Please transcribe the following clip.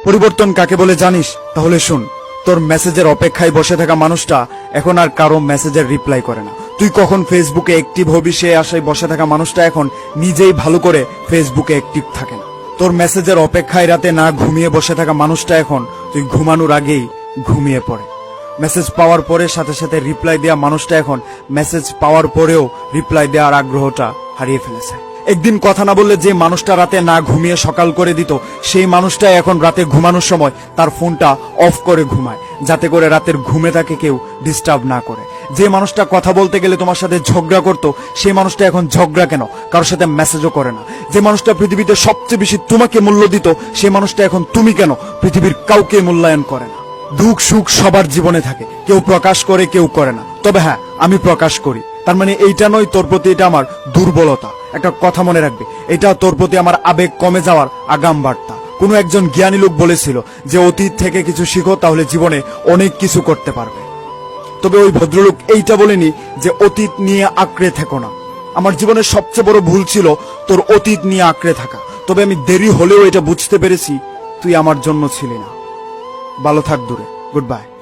পরিবর্তন কাকে বলে জানিস? তাহলে শুন, তোর মেসেজের অপেক্ষায় বসে থাকা মানুষটা এখন আর কারো মেসেজের রিপ্লাই করে না। তুই কখন ফেসবুকে অ্যাক্টিভ হবি সে আশায় বসে থাকা মানুষটা এখন নিজেই ভালো করে ফেসবুকে অ্যাক্টিভ থাকে না। তোর মেসেজের অপেক্ষায় রাতে না ঘুমিয়ে বসে থাকা মানুষটা এখন তুই ঘুমানোর আগেই ঘুমিয়ে পড়ে। মেসেজ পাওয়ার পরে সাথে সাথে রিপ্লাই দেওয়া মানুষটা এখন মেসেজ পাওয়ার পরেও রিপ্লাই দেওয়ার আগ্রহটা হারিয়ে ফেলেছে। একদিন কথা না বললে যে মানুষটা রাতে না ঘুমিয়ে সকাল করে দিত, সেই মানুষটাই এখন রাতে ঘুমানোর সময় তার ফোনটা অফ করে ঘুমায়, যাতে করে রাতের ঘুমে তাকে কেউ ডিস্টার্ব না করে। যে মানুষটা কথা বলতে গেলে তোমার সাথে ঝগড়া করতো, সেই মানুষটা এখন ঝগড়া কেন, কারোর সাথে মেসেজও করে না। যে মানুষটা পৃথিবীতে সবচেয়ে বেশি তোমাকে মূল্য দিত, সেই মানুষটা এখন তুমি কেন পৃথিবীর কাউকে মূল্যায়ন করে না। দুঃখ সুখ সবার জীবনে থাকে, কেউ প্রকাশ করে কেউ করে না। তবে হ্যাঁ, আমি প্রকাশ করি। তার মানে এইটা নয় তোর প্রতি এটা আমার দুর্বলতা। একটা কথা মনে রাখবে, এটা তোর প্রতি আমার আবেগ কমে যাওয়ার আগাম বার্তা। কোনো একজন জ্ঞানী লোক বলেছিল যে অতীত থেকে কিছু শিখো, তাহলে জীবনে অনেক কিছু করতে পারবে। তবে ওই ভদ্রলোক এইটা বলেনি যে অতীত নিয়ে আঁকড়ে থেকো না। আমার জীবনের সবচেয়ে বড় ভুল ছিল তোর অতীত নিয়ে আঁকড়ে থাকা। তবে আমি দেরি হলেও এটা বুঝতে পেরেছি তুই আমার জন্য ছিলি না। ভালো থাক দূরে। Good bye.